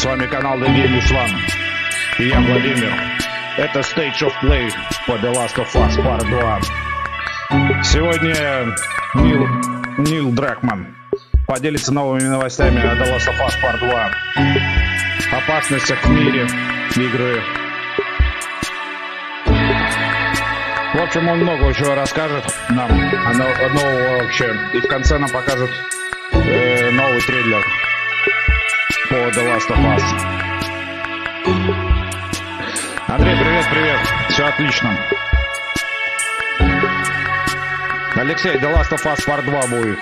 С вами канал One. И я Владимир. Это Stage of Play по The Last of Us Part 2. Сегодня Нил Дракманн поделится новыми новостями на The Last of Us Part 2. Опасностях в мире, игры. В общем, он много чего расскажет нам нового вообще. И в конце нам покажет новый трейлер по The Last of Us. Андрей, привет. Все отлично. Алексей, The Last of Us Part 2 будет.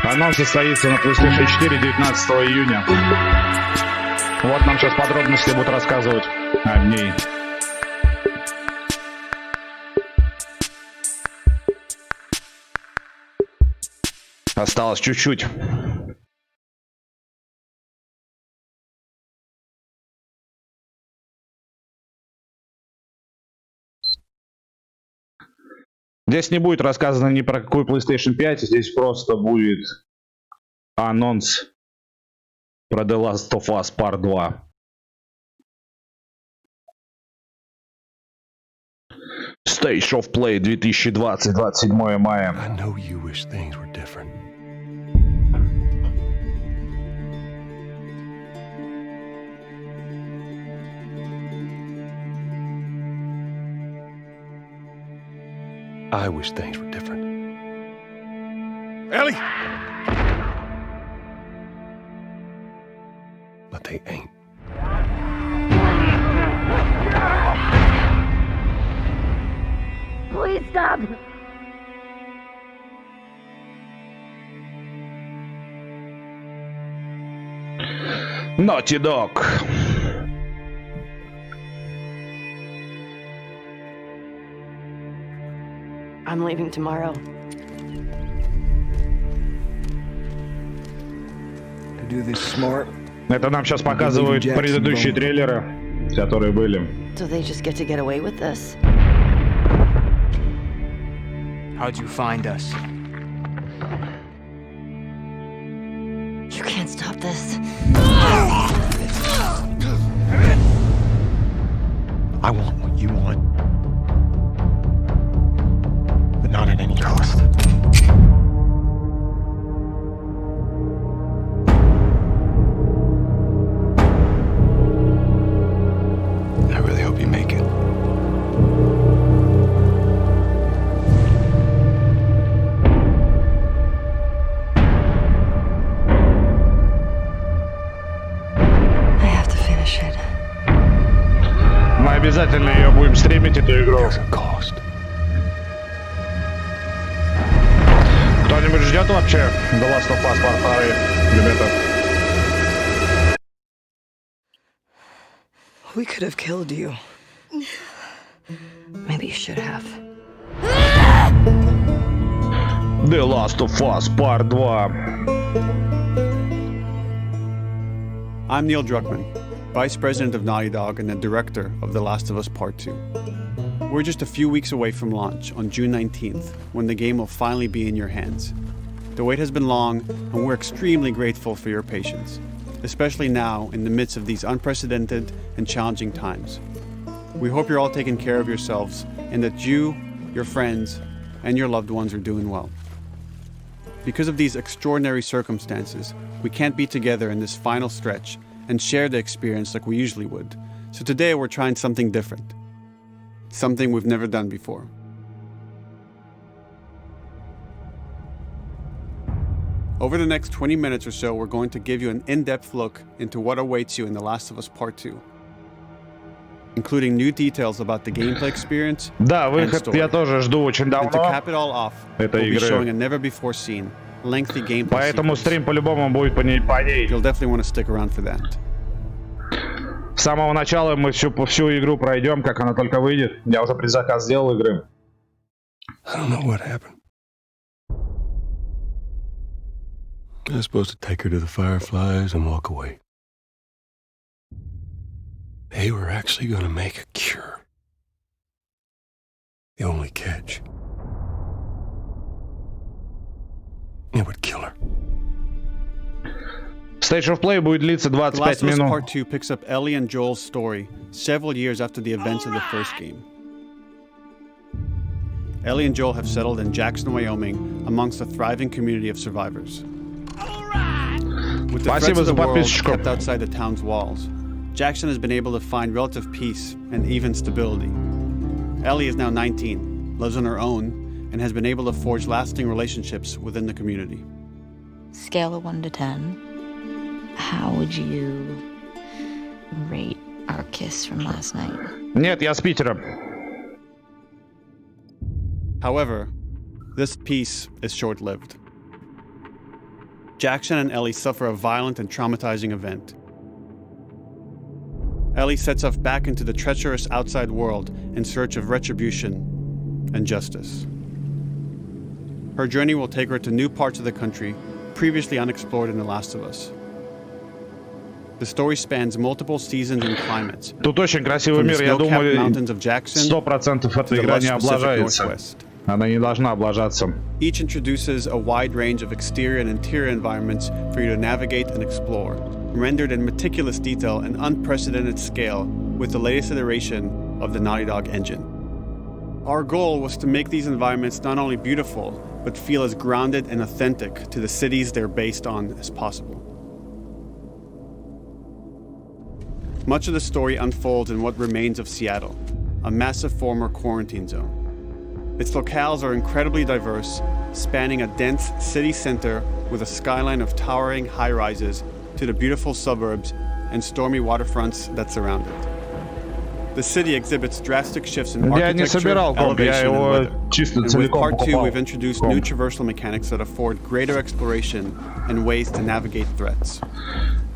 Анонс состоится на PlayStation 4 19 июня. Вот нам сейчас подробности будут рассказывать Одни. Осталось чуть-чуть. Здесь не будет рассказано ни про какую PlayStation 5, здесь просто будет анонс про The Last of Us Part 2. Stage of Play 2020, 27 мая. I know you wish things were different. I wish things were different. Ellie! But they ain't. Please stop! Naughty Dog. I'm leaving tomorrow. To do this smart. Это нам сейчас показывают предыдущие трейлеры, которые были. So they just get away with this? How'd you find us? You can't stop this. I want what you want. But not at any cost. I really hope you make it. I have to finish it. Мы обязательно ее будем стримить, эту игру. There's a cost. Кто-нибудь ждет вообще The Last of Us Part 2, ребята? We could have killed you. Maybe you should have. The Last of Us Part 2. I'm Neil Druckmann, Vice President of Naughty Dog and the Director of The Last of Us Part 2. We're just a few weeks away from launch on June 19th, when the game will finally be in your hands. The wait has been long, and we're extremely grateful for your patience, especially now in the midst of these unprecedented and challenging times. We hope you're all taking care of yourselves and that you, your friends, and your loved ones are doing well. Because of these extraordinary circumstances, we can't be together in this final stretch and share the experience like we usually would. So today we're trying something different. Something we've never done before. Over the next 20 minutes or so, we're going to give you an in-depth look into what awaits you in The Last of Us Part 2, including new details about the gameplay experience. Да, выход я тоже жду очень And to давно. cap it all off, этой we'll be showing игры. a never-before-seen, lengthy gameplay Поэтому sequence. стрим по-любому будет по ней. You'll definitely want to stick around for that. С самого начала мы всю игру пройдем, как она только выйдет. Я уже предзаказ сделал игры. I don't know what happened. I was supposed to take her to the Fireflies and walk away. They were actually going to make a cure. The only catch, it would kill her. Stage of Play будет длиться The Last 25 of Us минут. Part 2 picks up Ellie and Joel's story several years after the events of the first game. Ellie and Joel have settled in Jackson, Wyoming, amongst a thriving community of survivors. With the threats Спасибо of за the world подписочку. kept outside the town's walls, Jackson has been able to find relative peace and even stability. Ellie is now 19, lives on her own, and has been able to forge lasting relationships within the community. Scale of 1 to 10. How would you rate our kiss from last night? Нет, я с Питера. However, this peace is short-lived. Jackson and Ellie suffer a violent and traumatizing event. Ellie sets off back into the treacherous outside world in search of retribution and justice. Her journey will take her to new parts of the country previously unexplored in The Last of Us. The story spans multiple seasons and climates, Тут очень красивый from the мир, я snow-capped думаю, mountains of Jackson 100% to эта the игра lush не Pacific облажается. Northwest. Она не должна облажаться. Each introduces a wide range of exterior and interior environments for you to navigate and explore, rendered in meticulous detail and unprecedented scale with the latest iteration of the Naughty Dog engine. Our goal was to make these environments not only beautiful, but feel as grounded and authentic to the cities they're based on as possible. Much of the story unfolds in what remains of Seattle, a massive former quarantine zone. Its locales are incredibly diverse, spanning a dense city center with a skyline of towering high-rises to the beautiful suburbs and stormy waterfronts that surround it. The city exhibits drastic shifts in Я не architecture, собирал комп, я elevation, and его weather. чисто And with целиком Part 2, покупал. we've introduced new traversal mechanics that afford greater exploration and ways to navigate threats.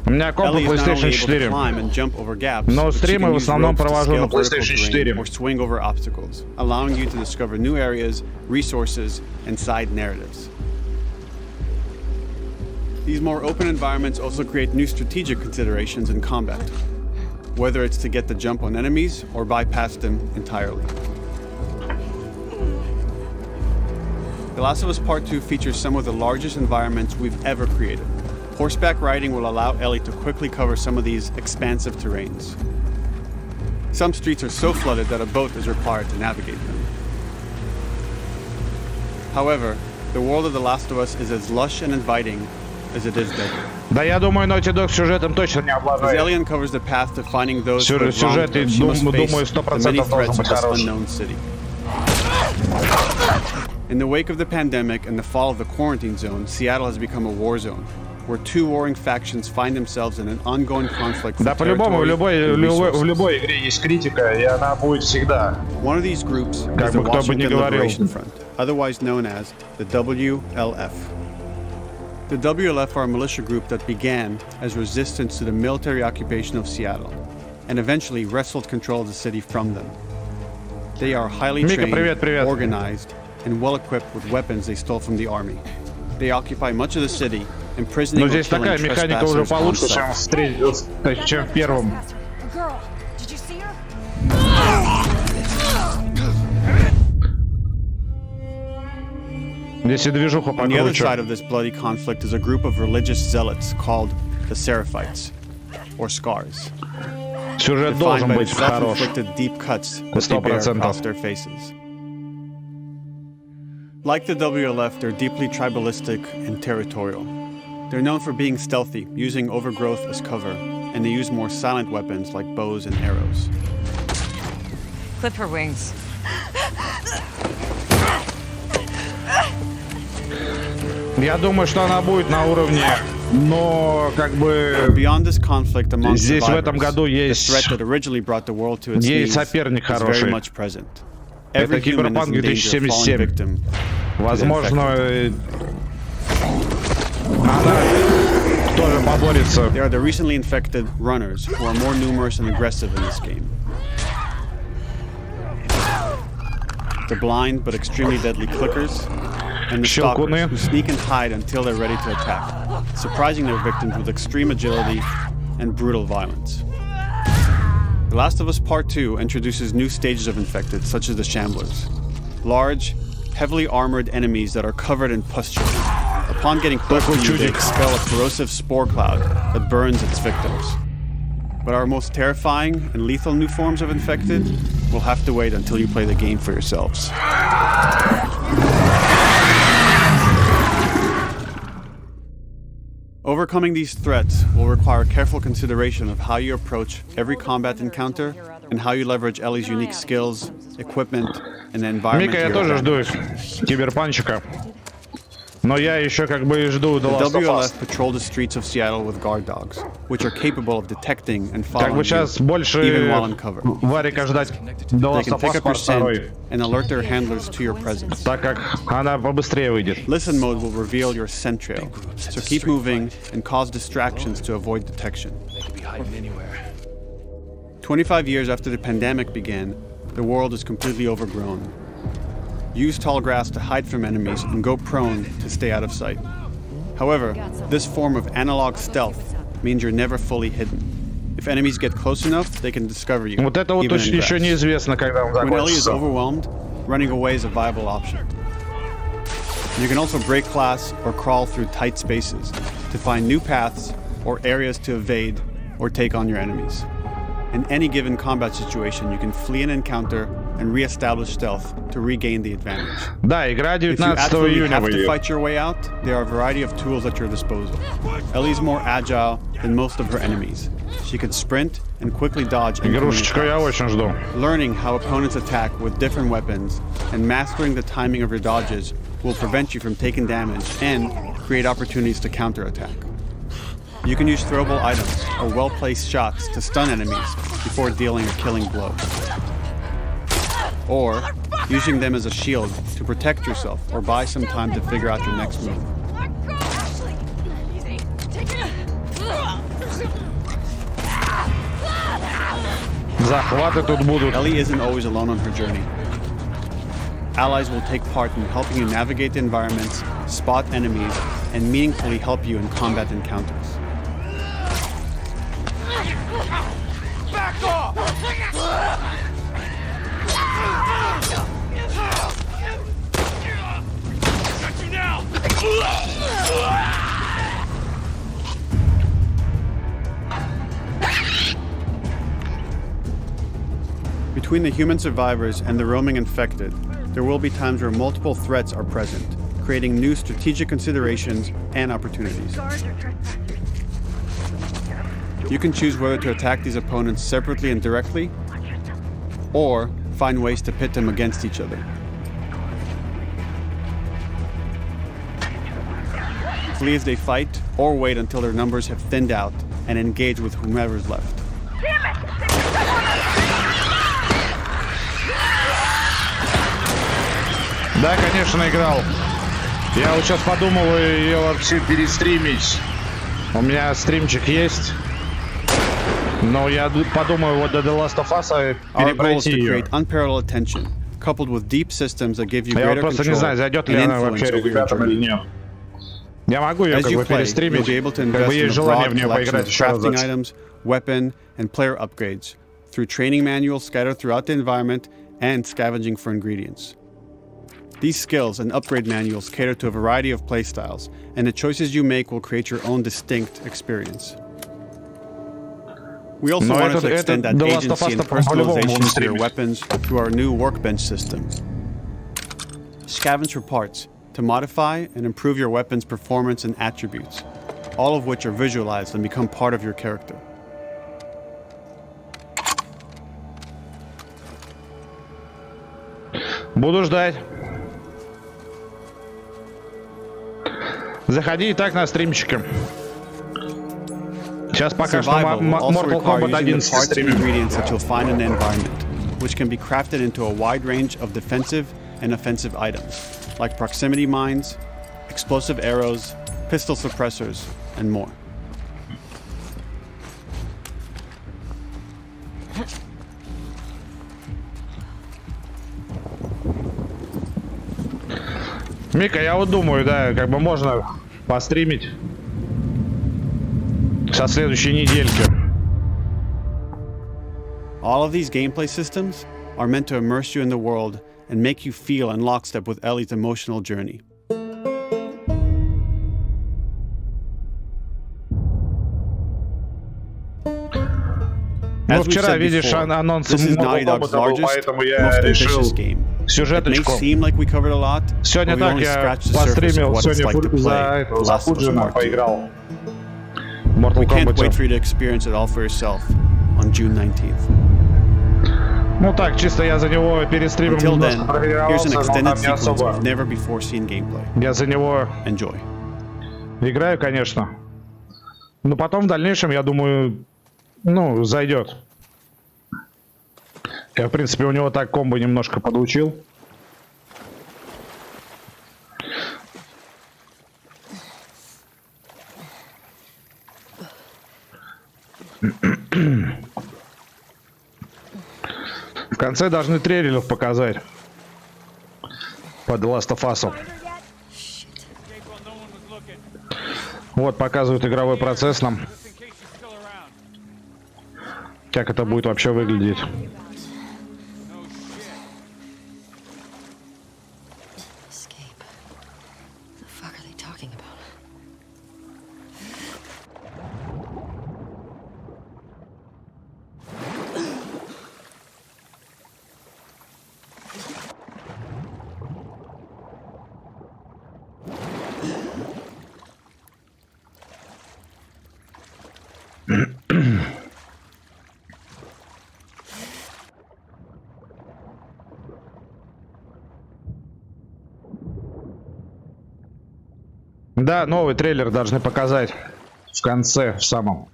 У меня комп на Ellie is not PlayStation only able to 4. climb and jump over gaps, Но but she стримы can в use основном ropes to провожу на scale vertical PlayStation terrain 4. or swing over obstacles, allowing you to discover new areas, resources, and side narratives. These more open environments also create new strategic considerations in combat, whether it's to get the jump on enemies or bypass them entirely. The Last of Us Part 2 features some of the largest environments we've ever created. Horseback riding will allow Ellie to quickly cover some of these expansive terrains. Some streets are so flooded that a boat is required to navigate them. However, the world of The Last of Us is as lush and inviting as it is deadly. Да я думаю, Naughty Dog сюжетом точно не As облажает. Ellie uncovers the path to finding those who have wronged Сюжет, her, she must думаю, face the many 100% threats должен of быть this хороший. unknown city. In the wake of the pandemic and the fall of the quarantine zone, Seattle has become a war zone, where two warring factions find themselves in an ongoing conflict for Да по-любому territory and в resources. любой игре есть критика, и она будет всегда. One of these groups Как is the бы кто бы ни Washington говорил. Liberation Front, otherwise known as the WLF. The WLF are a militia group that began as resistance to the military occupation of Seattle and eventually wrestled control of the city from them. They are highly Мика, trained, привет. organized, and well equipped with weapons they stole from the army. They occupy much of the city, imprisoning Но or здесь такая killing механика уже trespassers on получше, sight. чем в первом. A girl. Did you see her? Здесь и движуха On the other покруче. side of this bloody conflict is a group of religious zealots called the Seraphites, or Scars. Сюжет Defined должен by the быть хорош. self-inflicted deep cuts that they bear 100%. across their faces. Like the WLF, they're deeply tribalistic and territorial. They're known for being stealthy, using overgrowth as cover, and they use more silent weapons like bows and arrows. Clip her wings. Я думаю, что она будет на уровне, но как бы Beyond this conflict among здесь в этом survivors, году the есть threat that originally brought the world to its есть knees соперник is very хороший. much present. Это Every human is Киберпанк in danger of falling 2077. victim. Возможно, она тоже поборется. They are the recently infected runners who are more numerous and aggressive in this game. The blind but extremely deadly clickers, and the Щелкуны. stalkers who sneak and hide until they're ready to attack, surprising their victims with extreme agility and brutal violence. The Last of Us Part 2 introduces new stages of infected, such as the Shamblers. Large, heavily armored enemies that are covered in pustule, a Upon getting close to you, they expel a corrosive spore cloud that burns its victims. But our most terrifying and lethal new forms of infected will have to wait until you play the game for yourselves. Overcoming these threats will require careful consideration of how you approach every combat encounter and how you leverage Ellie's unique skills, equipment, and the environment. Мика, я тоже жду киберпанчика. Но я еще как бы жду The Last of Us. WLF patrol the streets of Seattle with guard dogs, which are capable of detecting and Как following бы сейчас you, больше even while in cover. Варика ждать The They Last can of pick Us up your Part 2, scent and alert their handlers to your presence. так как она побыстрее выйдет. Listen mode will reveal your scent trail, so keep moving and cause distractions to avoid detection. 25 years after the pandemic began, the world is completely overgrown. Use tall grass to hide from enemies and go prone to stay out of sight. However, this form of analog stealth means you're never fully hidden. If enemies get close enough, they can discover you. Вот это вот even in точно еще grass. неизвестно, когда он When Ellie is закончится. overwhelmed, running away is a viable option. You can also break glass or crawl through tight spaces to find new paths or areas to evade or take on your enemies. In any given combat situation, you can flee an encounter and re-establish stealth to regain the advantage. Да, игра If you 19 absolutely июня have to выйдет. fight your way out, there are a variety of tools at your disposal. Ellie's more agile than most of her enemies. She can sprint and quickly dodge incoming Игрушечку я attacks. очень жду. Learning how opponents attack with different weapons and mastering the timing of your dodges will prevent you from taking damage and create opportunities to counterattack. You can use throwable items or well-placed shots to stun enemies before dealing a killing blow. Or using them as a shield to protect yourself or buy some time to figure out your next move. Захваты тут будут. Ellie isn't always alone on her journey. Allies will take part in helping you navigate the environments, spot enemies, and meaningfully help you in combat encounters. Back off! Got you now! Between the human survivors and the roaming infected, there will be times where multiple threats are present, creating new strategic considerations and opportunities. You can choose whether to attack these opponents separately and directly, or find ways to pit them against each other. Flee as they fight, or wait until their numbers have thinned out and engage with whomever's left. Да, конечно, играл. Я вот сейчас подумал ее вообще перестримить. У меня стримчик есть. Но я подумаю вот до The Last of Us Our goal is перепройти to ее. create unparalleled attention, coupled with deep systems that give you Я вот greater просто не control знаю, зайдет ли and она influence вообще over your ребятам или journey. нет. Я могу ее As как you бы play, you'll перестримить. be able to Как бы invest in есть a желание broad в нее collection поиграть of еще crafting раз. items, weapon, and player upgrades through training manuals scattered throughout the environment and scavenging for ingredients. These skills and upgrade manuals cater to a variety of playstyles, and the choices you make will create your own distinct experience. We also Но wanted этот- to extend that The Last of agency Us-то and по-любому personalization будем to your стримить. weapons through our new workbench system. Scavenge for parts to modify and improve your weapon's performance and attributes, all of which are visualized and become part of your character. Буду ждать. Заходи и так на стримчике. Сейчас пока что Survival will also Mortal require Kombat using the 11 parts and стримим. ingredients that you'll find in the environment, which can be crafted into a wide range of defensive and offensive items, like proximity mines, explosive arrows, pistol suppressors, and more. Мика, я вот думаю, да, как бы можно постримить со следующей недельки. All of these gameplay systems are meant to immerse you in the world and make you feel in lockstep with Ellie's emotional journey. Ну, As we've вчера, said видишь, before, анонс this is много Naughty Dog's опыта был, largest, поэтому most я решил ambitious game. It may сюжеточку. seem like we covered a lot, but Сегодня we так only я scratched the surface of постримил, what it's сегодня like to за play The за Last of Us Фуджина Part 2. поиграл. В Mortal We can't wait for Kombat. you to experience it all for yourself on June 19th. Ну так, чисто я за него перестримил, Until немножко then, here's an протренировался, но extended там не sequence особо. you've never before seen gameplay. Я за него Enjoy. играю, конечно. Но потом в дальнейшем, я думаю, ну, зайдет. Я, в принципе, у него так комбо немножко подучил. В конце должны трейлеров показать по The Last of Us. Вот показывают игровой процесс нам. Как это будет вообще выглядеть. Escape. What the fuck are they talking about? Да, новый трейлер должны показать в конце, в самом.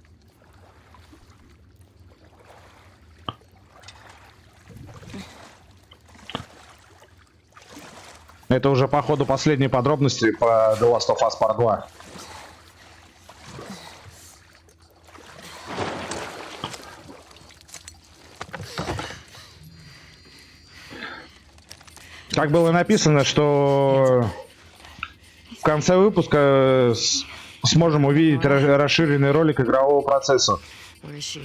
Это уже, походу, последние подробности по The Last of Us Part 2. Как было написано, что в конце выпуска сможем увидеть расширенный ролик игрового процесса. Where is she?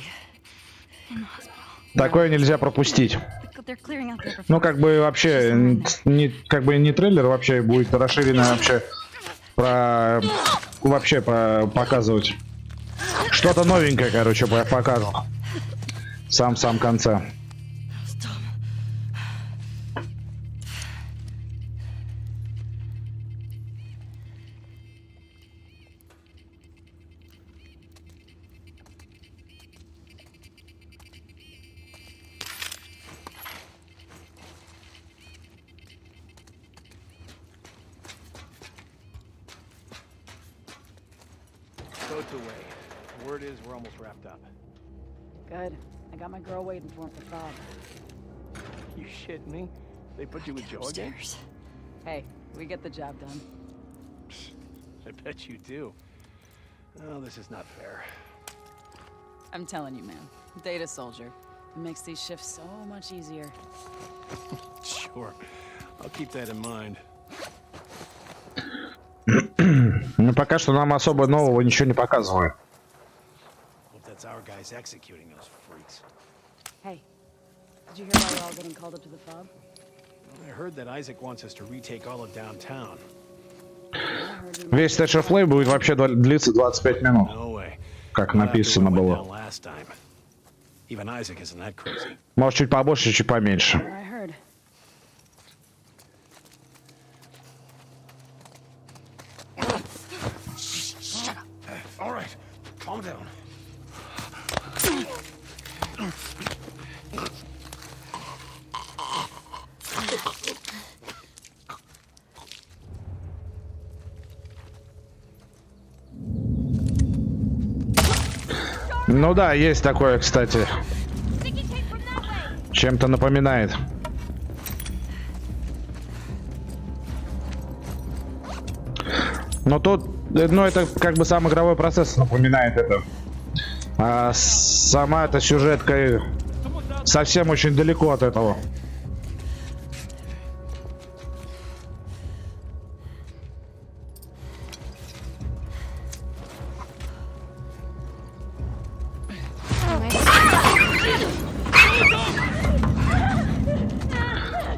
Такое нельзя пропустить. They're clearing out their Ну, как бы вообще, как бы не трейлер, вообще будет расширенный вообще про вообще показывать. Что-то новенькое, короче, покажут. В самом конце. Boat's away. Word is we're almost wrapped up. Good. I got my girl waiting for him for Bob. You shitting me? They put you with Joe again? Upstairs. Hey, we get the job done. I bet you do. Oh, this is not fair. I'm telling you, man. Data soldier. It makes these shifts so much easier. Sure. I'll keep that in mind. Ну, пока что нам особо нового ничего не показывают. Hope that's our guys executing those freaks. Hey, did you hear why we're all getting called up to the fob? I heard that Isaac wants us to retake all of downtown. Весь Stage of Play будет вообще длиться 25 минут, No way. как Not after написано what went было. down last time. Even Isaac isn't that crazy. Может, чуть побольше, чуть поменьше. I heard. All right, calm down. Ну да, есть такое, кстати. Чем-то напоминает. Но тут, ну это как бы сам игровой процесс напоминает это. А сама эта сюжетка совсем очень далеко от этого.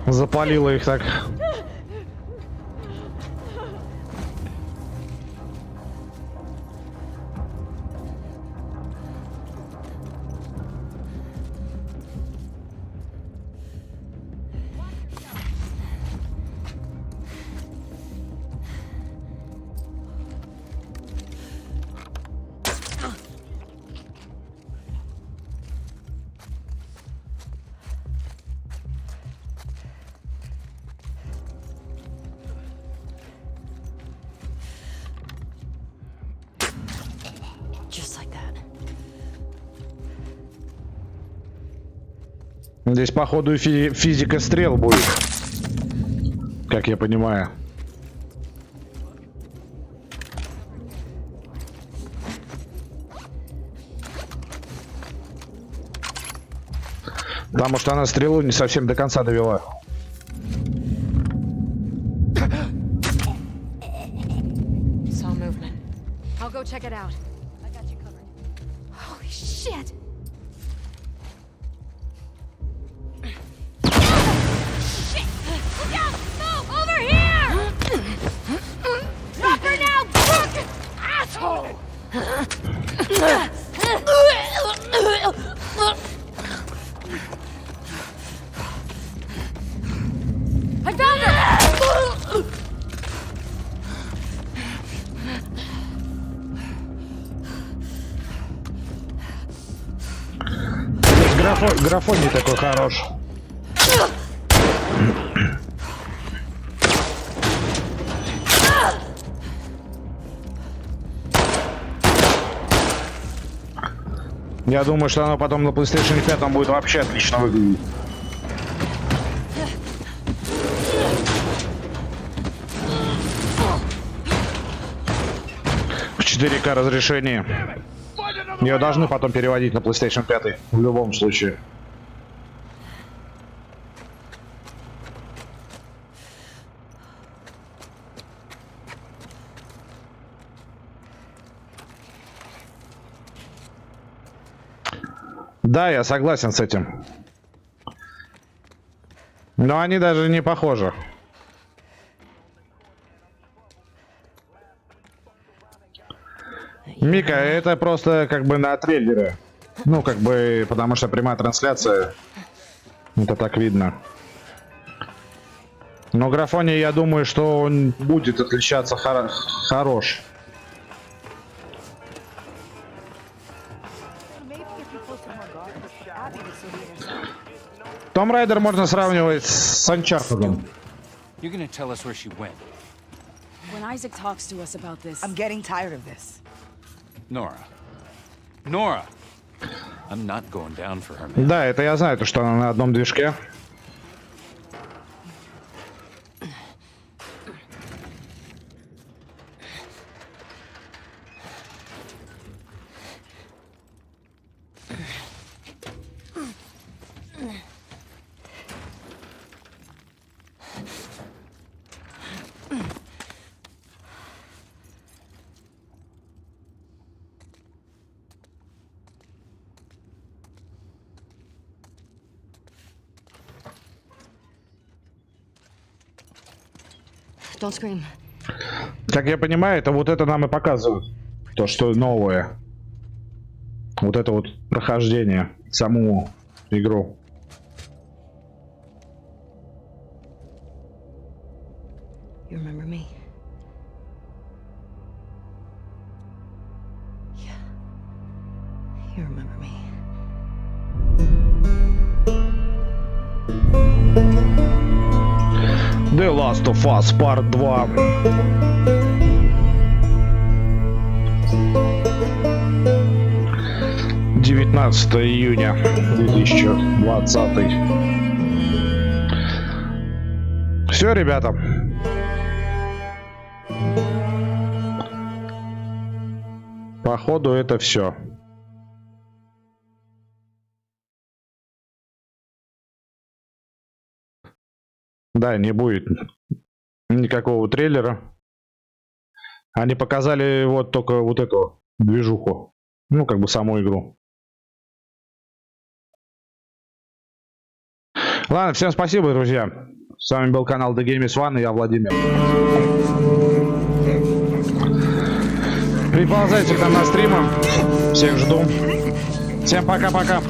Запалила их так. Здесь, походу, и физика стрел будет. Как я понимаю. Потому что она стрелу не совсем до конца довела. Saw movement. I'll go check it out. I got you covered. Holy shit! Shit! Look out! Move! Over here! Drop her now! Crook! Asshole! I found her! Графон не такой хорош. Я думаю, что оно потом на PlayStation 5 будет вообще отлично выглядеть. В 4К разрешении. Ее должны потом переводить на PlayStation 5 в любом случае. Да, я согласен с этим. Но они даже не похожи. Мика, это просто как бы на трейлере. Ну, как бы, потому что прямая трансляция. Это так видно. Но в графоне, я думаю, что он будет отличаться хорош. Том Райдер можно сравнивать с Uncharted. You're gonna tell us where she went. When Isaac talks to us about this, I'm getting tired of this. Nora. Nora! I'm not going down for her, man. Да, это я знаю, то, что она на одном движке. Don't scream. Как я понимаю, это вот это нам и показывают. То, что новое. Вот это вот прохождение. Саму игру. You remember me? Yeah. You remember me. The Last of Us Part 2. Июня 2020. Все, ребята. Походу это все. Да, не будет никакого трейлера. Они показали вот только вот эту движуху. Ну, как бы саму игру. Ладно, всем спасибо, друзья. С вами был канал The Game is One, и я Владимир. Приползайте к нам на стримы. Всех жду. Всем пока-пока.